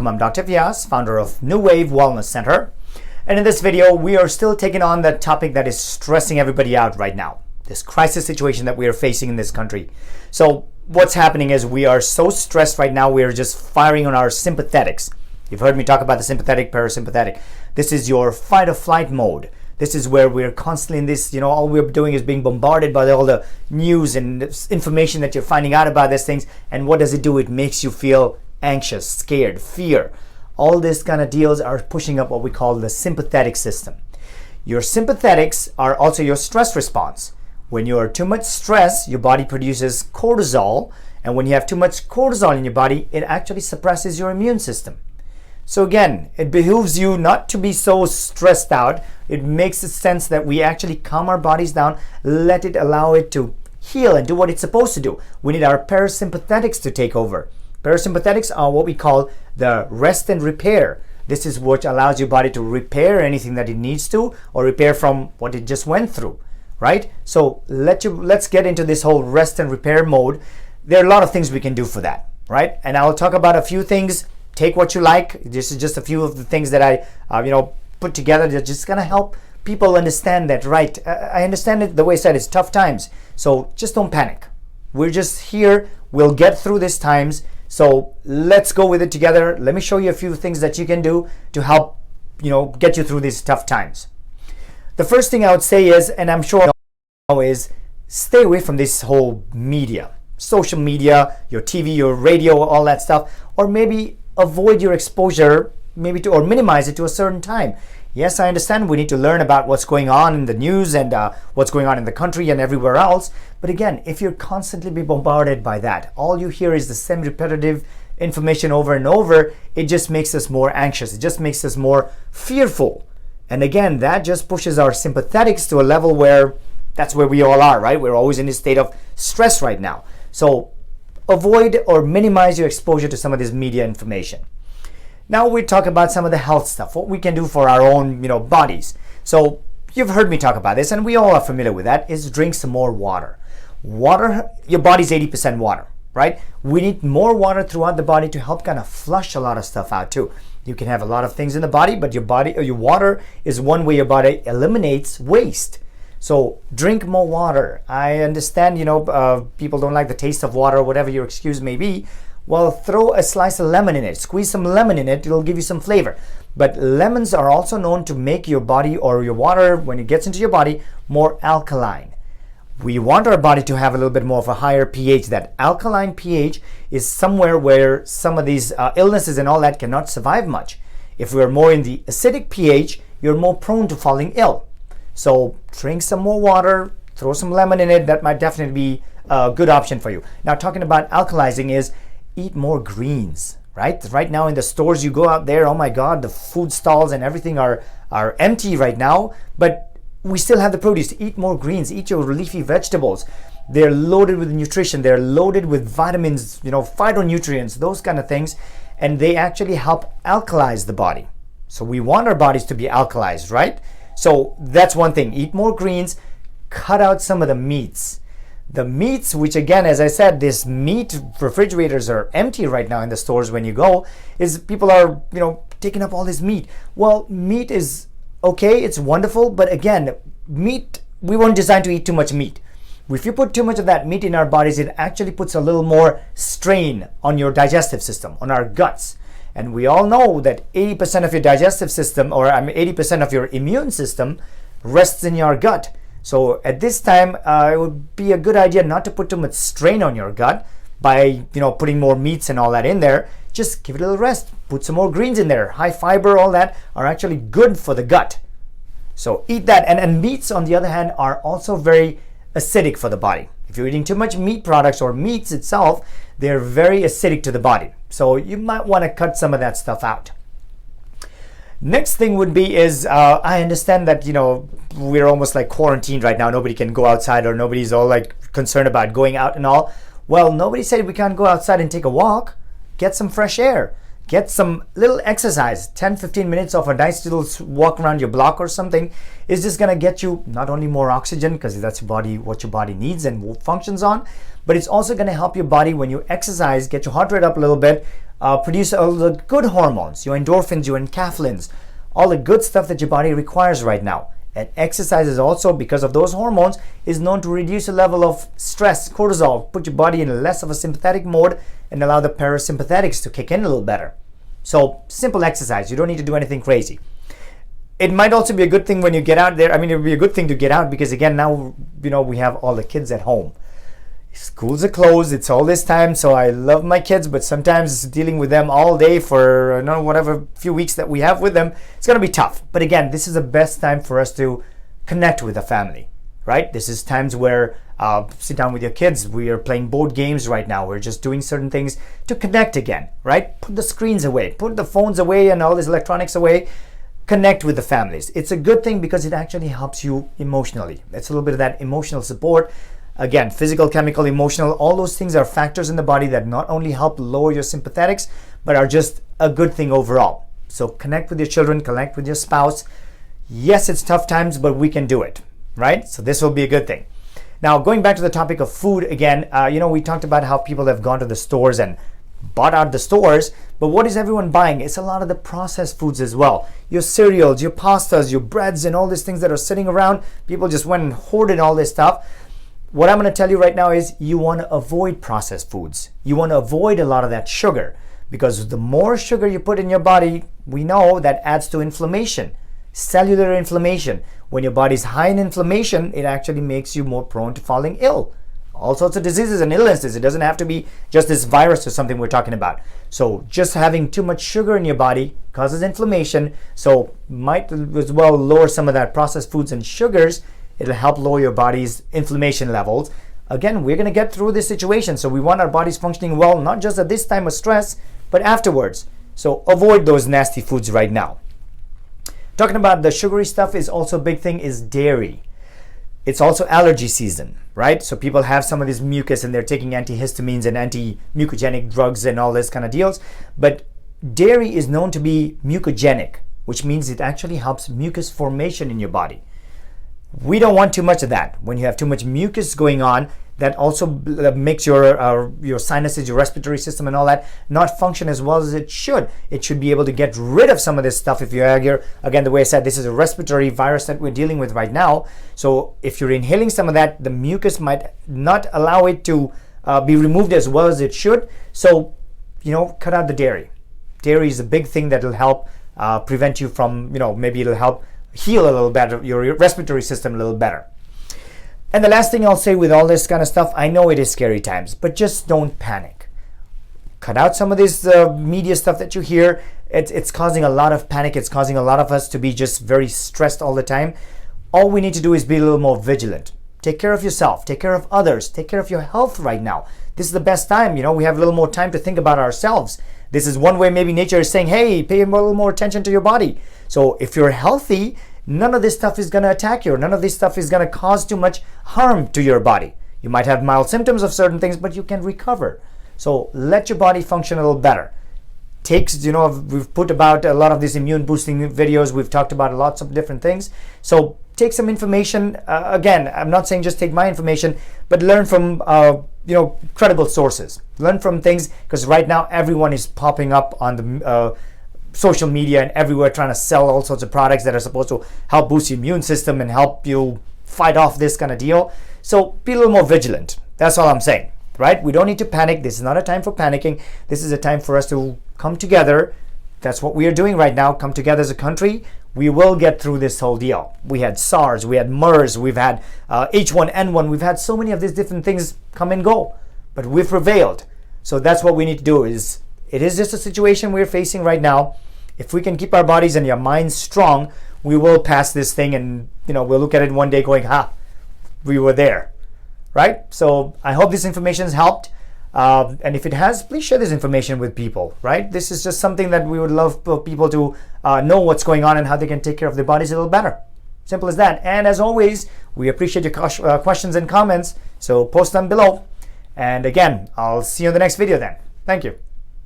welcome. I'm Dr. Vyas, founder of New Wave Wellness Center. And in this video, we are still taking on the topic that is stressing everybody out right now. This crisis situation that we are facing in this country. So what's happening is we are so stressed right now, we are just firing on our sympathetics. You've heard me talk about the sympathetic, parasympathetic. This is your fight or flight mode. This is where we're constantly in this, all we're doing is being bombarded by all the news and information that you're finding out about these things. And what does it do? It makes you feel anxious, scared, fear. All these kind of deals are pushing up what we call the sympathetic system. Your sympathetics are also your stress response. When you are too much stress, your body produces cortisol. And when you have too much cortisol in your body, it actually suppresses your immune system. So again, it behooves you not to be so stressed out. It makes sense that we actually calm our bodies down, allow it to heal and do what it's supposed to do. We need our parasympathetics to take over. Parasympathetics are what we call the rest and repair. This is what allows your body to repair anything that it needs to, or repair from what it just went through, right? So let's get into this whole rest and repair mode. There are a lot of things we can do for that, right? And I'll talk about a few things. Take what you like. This is just a few of the things that I put together that just gonna help people understand that, right? I understand it, the way I said, it's tough times. So just don't panic. We're just here. We'll get through these times. So let's go with it together. Let me show you a few things that you can do to help, get you through these tough times. The first thing I would say is, and I'm sure is, stay away from this whole media, social media, your TV, your radio, all that stuff, or maybe avoid your exposure, or minimize it to a certain time. Yes, I understand we need to learn about what's going on in the news and what's going on in the country and everywhere else. But again, if you're constantly being bombarded by that, all you hear is the same repetitive information over and over, it just makes us more anxious. It just makes us more fearful. And again, that just pushes our sympathetics to a level where that's where we all are, right? We're always in a state of stress right now. So avoid or minimize your exposure to some of this media information. Now we talk about some of the health stuff, what we can do for our own, bodies. So you've heard me talk about this, and we all are familiar with that, is drink some more water. Water, your body's 80% water, right? We need more water throughout the body to help kind of flush a lot of stuff out too. You can have a lot of things in the body, but your water is one way your body eliminates waste. So drink more water. I understand, people don't like the taste of water, whatever your excuse may be. Well, throw a slice of lemon in it. Squeeze some lemon in it. It'll give you some flavor. But lemons are also known to make your body, or your water, when it gets into your body, more alkaline. We want our body to have a little bit more of a higher pH. That alkaline pH is somewhere where some of these illnesses and all that cannot survive much. If we're more in the acidic pH, you're more prone to falling ill. So drink some more water, throw some lemon in it. That might definitely be a good option for you. Now, talking about alkalizing is eat more greens, right? Right now in the stores, you go out there, oh my God, the food stalls and everything are empty right now, but we still have the produce. Eat more greens, eat your leafy vegetables. They're loaded with nutrition. They're loaded with vitamins, phytonutrients, those kind of things, and they actually help alkalize the body. So we want our bodies to be alkalized, right? So that's one thing. Eat more greens, cut out some of the meats. The meats, which again, as I said, this meat refrigerators are empty right now in the stores when you go, is people are, taking up all this meat. Well, meat is okay, it's wonderful, but again, meat, we weren't designed to eat too much meat. If you put too much of that meat in our bodies, it actually puts a little more strain on your digestive system, on our guts. And we all know that 80% of your digestive system, or 80% of your immune system, rests in your gut. So at this time, it would be a good idea not to put too much strain on your gut by, putting more meats and all that in there. Just give it a little rest. Put some more greens in there. High fiber, all that are actually good for the gut. So eat that. And meats, on the other hand, are also very acidic for the body. If you're eating too much meat products or meats itself, they're very acidic to the body. So you might want to cut some of that stuff out. Next thing would be is, I understand that, we're almost like quarantined right now. Nobody can go outside, or nobody's all like concerned about going out and all. Well, nobody said we can't go outside and take a walk. Get some fresh air. get some little exercise. 10-15 minutes of a nice little walk around your block or something is just going to get you not only more oxygen, because that's what your body needs and functions on, but it's also going to help your body when you exercise, get your heart rate up a little bit, produce all the good hormones, your endorphins, your enkephalins, all the good stuff that your body requires right now. And exercise is also, because of those hormones, is known to reduce the level of stress, cortisol, put your body in less of a sympathetic mode and allow the parasympathetics to kick in a little better. So simple exercise. You don't need to do anything crazy. It might also be a good thing when you get out there. I mean, it would be a good thing to get out because, again, now, we have all the kids at home. Schools are closed. It's all this time. So I love my kids, but sometimes dealing with them all day for whatever few weeks that we have with them, it's going to be tough. But again, this is the best time for us to connect with the family, right? This is times where sit down with your kids. We are playing board games right now. We're just doing certain things to connect again, right? Put the screens away, put the phones away and all this electronics away. Connect with the families. It's a good thing because it actually helps you emotionally. It's a little bit of that emotional support. Again, physical, chemical, emotional, all those things are factors in the body that not only help lower your sympathetics, but are just a good thing overall. So connect with your children, connect with your spouse. Yes, it's tough times, but we can do it, right? So this will be a good thing. Now, going back to the topic of food again, we talked about how people have gone to the stores and bought out the stores, but what is everyone buying? It's a lot of the processed foods as well. Your cereals, your pastas, your breads, and all these things that are sitting around. People just went and hoarded all this stuff. What I'm going to tell you right now is you want to avoid processed foods. You want to avoid a lot of that sugar, because the more sugar you put in your body, we know that adds to inflammation, cellular inflammation. When your body's high in inflammation, it actually makes you more prone to falling ill. All sorts of diseases and illnesses. It doesn't have to be just this virus or something we're talking about. So just having too much sugar in your body causes inflammation. So might as well lower some of that processed foods and sugars. It'll help lower your body's inflammation levels. Again, we're going to get through this situation. So we want our bodies functioning well, not just at this time of stress, but afterwards. So avoid those nasty foods right now. Talking about the sugary stuff is also a big thing is dairy. It's also allergy season, right? So people have some of this mucus and they're taking antihistamines and anti-mucogenic drugs and all this kind of deals. But dairy is known to be mucogenic, which means it actually helps mucus formation in your body. We don't want too much of that. When you have too much mucus going on, that also makes your sinuses, your respiratory system and all that not function as well as it should. It should be able to get rid of some of this stuff. If you're, again, the way I said, this is a respiratory virus that we're dealing with right now. So if you're inhaling some of that, the mucus might not allow it to be removed as well as it should. So, cut out the dairy. Dairy is a big thing that will help prevent you from, maybe it'll help heal a little better, your respiratory system a little better. And the last thing I'll say with all this kind of stuff, I know it is scary times, but just don't panic. Cut out some of this media stuff that you hear. It's causing a lot of panic. It's causing a lot of us to be just very stressed all the time. All we need to do is be a little more vigilant. Take care of yourself. Take care of others. Take care of your health right now. This is the best time. We have a little more time to think about ourselves. This is one way maybe nature is saying, hey, pay a little more attention to your body. So if you're healthy, none of this stuff is going to attack you. None of this stuff is going to cause too much harm to your body. You might have mild symptoms of certain things, but you can recover. So let your body function a little better. We've put about a lot of these immune boosting videos. We've talked about lots of different things. So take some information. Again, I'm not saying just take my information, but learn from credible sources. Learn from things, because right now everyone is popping up on the social media and everywhere trying to sell all sorts of products that are supposed to help boost your immune system and help you fight off this kind of deal. So be a little more vigilant. That's all I'm saying, right? We don't need to panic. This is not a time for panicking. This is a time for us to come together. That's what we are doing right now. Come together as a country. We will get through this whole deal. We had SARS, we had MERS, we've had H1N1. We've had so many of these different things come and go, but we've prevailed. So that's what we need to do. It is just a situation we're facing right now. If we can keep our bodies and your minds strong, we will pass this thing, and we'll look at it one day going, we were there, right? So I hope this information has helped. And if it has, please share this information with people, right? This is just something that we would love for people to know what's going on and how they can take care of their bodies a little better. Simple as that. And as always, we appreciate your questions and comments. So post them below. And again, I'll see you in the next video then. Thank you.